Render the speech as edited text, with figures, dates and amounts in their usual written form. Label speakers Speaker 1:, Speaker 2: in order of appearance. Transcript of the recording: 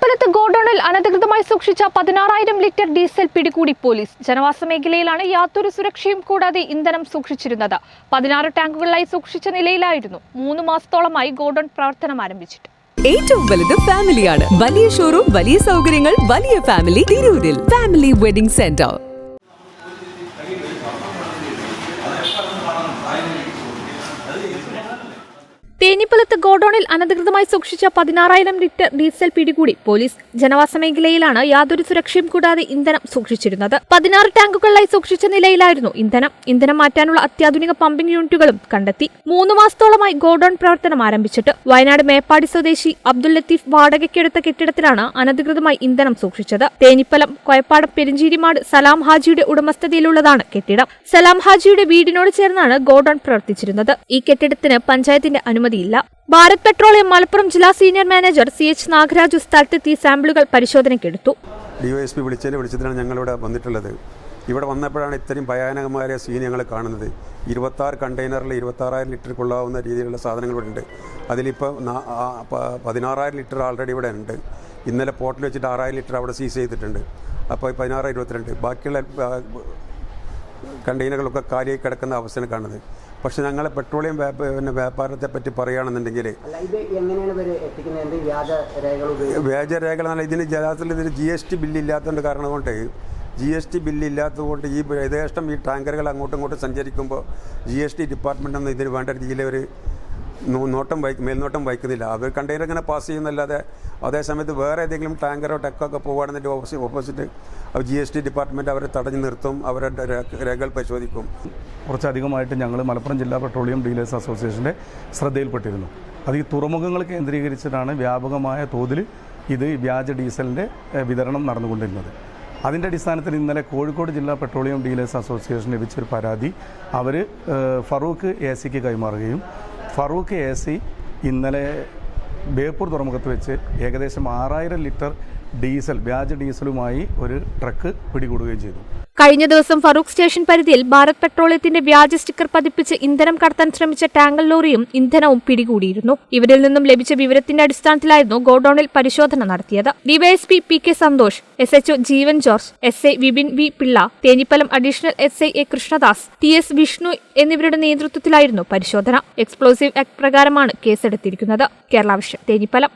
Speaker 1: തേനിപ്പലത്ത് ഗോഡൌണിൽ അനധികൃതമായി സൂക്ഷിച്ച 16,000 ലിറ്റർ ഡീസൽ പിടികൂടി പോലീസ്. ജനവാസ മേഖലയിലാണ് യാതൊരു സുരക്ഷയും കൂടാതെ ഇന്ധനം സൂക്ഷിച്ചിരുന്നത്. 16 ടാങ്കുകളിലായി സൂക്ഷിച്ച നിലയിലായിരുന്നു. 3 മാസത്തോളമായി ഗോഡൌൺ പ്രവർത്തനം ആരംഭിച്ചിട്ട്.
Speaker 2: ഏറ്റവും വലുത് ഫാമിലിയാണ്. വലിയ ഷോറൂം, വലിയ സൗകര്യങ്ങൾ, വലിയ ഫാമിലി തിരൂരിൽ. Family wedding centre.
Speaker 1: തേനിപ്പലത്ത് ഗോഡൌണിൽ അനധികൃതമായി സൂക്ഷിച്ച 16,000 ലിറ്റർ ഡീസൽ പിടികൂടി പോലീസ്. ജനവാസ മേഖലയിലാണ് യാതൊരു സുരക്ഷയും കൂടാതെ ഇന്ധനം സൂക്ഷിച്ചിരുന്നത്. 16 ടാങ്കുകളിലായി സൂക്ഷിച്ച നിലയിലായിരുന്നു ഇന്ധനം മാറ്റാനുള്ള അത്യാധുനിക പമ്പിംഗ് യൂണിറ്റുകളും കണ്ടെത്തി. 3 മാസത്തോളമായി ഗോഡൌൺ പ്രവർത്തനം ആരംഭിച്ചിട്ട്. വയനാട് മേപ്പാടി സ്വദേശി അബ്ദുൽ ലത്തീഫ് വാടകയ്ക്കെടുത്ത കെട്ടിടത്തിലാണ് അനധികൃതമായി ഇന്ധനം സൂക്ഷിച്ചത്. തേനിപ്പലം കൊയപ്പാടം പെരിഞ്ചീരിമാട് സലാം ഹാജിയുടെ ഉടമസ്ഥതയിലുള്ളതാണ് കെട്ടിടം. സലാം ഹാജിയുടെ വീടിനോട് ചേർന്നാണ് ഗോഡൌൺ പ്രവർത്തിച്ചിരുന്നത്. ഈ കെട്ടിടത്തിന് പഞ്ചായത്തിന്റെ അനുമതി. ഭാരത് പെട്രോളിയം മലപ്പുറം ജില്ലാ സീനിയർ മാനേജർ CH നാഗരാജു സ്ഥലത്തെത്തി സാമ്പിളുകൾ പരിശോധനയ്ക്കെടുത്തു.
Speaker 3: DOSP വിളിച്ചതിനാണ് ഞങ്ങളിവിടെ വന്നിട്ടുള്ളത്. ഇവിടെ വന്നപ്പോഴാണ് ഇത്രയും ഭയാനകമായ സീൻ ഞങ്ങൾ കാണുന്നത്. 26 കണ്ടെയ്നറിൽ 26,000 ലിറ്റർ കൊള്ളാവുന്ന രീതിയിലുള്ള സാധനങ്ങൾ ഇവിടെ ഉണ്ട്. അതിലിപ്പോൾ 16,000 ലിറ്റർ ആൾറെഡി ഇവിടെ ഉണ്ട്. ഇന്നലെ പോർട്ടിൽ വെച്ചിട്ട് 6,000 ലിറ്റർ അവിടെ സീസ് ചെയ്തിട്ടുണ്ട്. അപ്പോൾ 16, 22 ബാക്കിയുള്ള കണ്ടെയ്നറുകളൊക്കെ കാലിയായി കിടക്കുന്ന അവസ്ഥയാണ് കാണുന്നത്. പക്ഷെ ഞങ്ങളെ പെട്രോളിയം വ്യാപാരത്തെ പറ്റി പറയുകയാണെന്നുണ്ടെങ്കിൽ വ്യാജരേഖകൾ എന്നാൽ ഇതിന് GST ബില്ലില്ലാത്തതുകൊണ്ട് കാരണം കൊണ്ട് GST ബില്ലില്ലാത്തതുകൊണ്ട് ഈ യഥേഷ്ടം ഈ ടാങ്കറുകൾ അങ്ങോട്ടും ഇങ്ങോട്ടും സഞ്ചരിക്കുമ്പോൾ GST ഡിപ്പാർട്ട്മെൻറ്റൊന്നും ഇതിന് വേണ്ട രീതിയിൽ ഒരു മേൽനോട്ടം വഹിക്കുന്നില്ല. അവർ കണ്ടെയ്നർ ഇങ്ങനെ പാസ് ചെയ്യുന്നല്ലാതെ അതേസമയത്ത് വേറെ ഏതെങ്കിലും ടാങ്കറോ ടെക്കൊക്കെ പോകുകയാണെന്നുണ്ടെങ്കിൽ ഓപ്പോസിറ്റ് GST ഡിപ്പാർട്ട്മെൻറ്റ് അവരെ തടഞ്ഞു നിർത്തും, അവരുടെ രേഖകൾ പരിശോധിക്കും.
Speaker 4: കുറച്ചധികമായിട്ട് ഞങ്ങൾ മലപ്പുറം ജില്ലാ പെട്രോളിയം ഡീലേഴ്സ് അസോസിയേഷൻ്റെ ശ്രദ്ധയിൽപ്പെട്ടിരുന്നു. അത് ഈ തുറമുഖങ്ങൾ കേന്ദ്രീകരിച്ചിട്ടാണ് വ്യാപകമായ തോതിൽ ഇത് വ്യാജ ഡീസലിൻ്റെ വിതരണം നടന്നുകൊണ്ടിരുന്നത്. അതിൻ്റെ അടിസ്ഥാനത്തിൽ ഇന്നലെ കോഴിക്കോട് ജില്ലാ പെട്രോളിയം ഡീലേഴ്സ് അസോസിയേഷൻ ലഭിച്ചൊരു പരാതി അവർ ഫറൂഖ് AC കൈമാറുകയും ഫറൂഖ് AC ഇന്നലെ ബേപ്പൂർ തുറമുഖത്ത് വെച്ച് ഏകദേശം 6,000 ലിറ്റർ ഡീസൽ വ്യാജ ഡീസലുമായി ഒരു ട്രക്ക് പിടികൂടുകയും ചെയ്തു.
Speaker 1: കഴിഞ്ഞ ദിവസം ഫറൂഖ് സ്റ്റേഷൻ പരിധിയിൽ ഭാരത് പെട്രോളിയത്തിന്റെ വ്യാജ സ്റ്റിക്കർ പതിപ്പിച്ച് ഇന്ധനം കടത്താൻ ശ്രമിച്ച ടാങ്കർ ലോറിയും ഇന്ധനവും പിടികൂടിയിരുന്നു. ഇവരിൽ നിന്നും ലഭിച്ച വിവരത്തിന്റെ അടിസ്ഥാനത്തിലായിരുന്നു ഗോഡൌണിൽ പരിശോധന നടത്തിയത്. DYSP PK Santhosh, SHO Jeevan George, SA Vipin V Pillai, Thenhipalam additional SI A Krishnadas, TS Vishnu എന്നിവരുടെ നേതൃത്വത്തിലായിരുന്നു പരിശോധന. എക്സ്പ്ലോസീവ് ആക്ട് പ്രകാരമാണ് കേസെടുത്തിരിക്കുന്നത്. കേരള വിഷൻ, തേനിപ്പലം.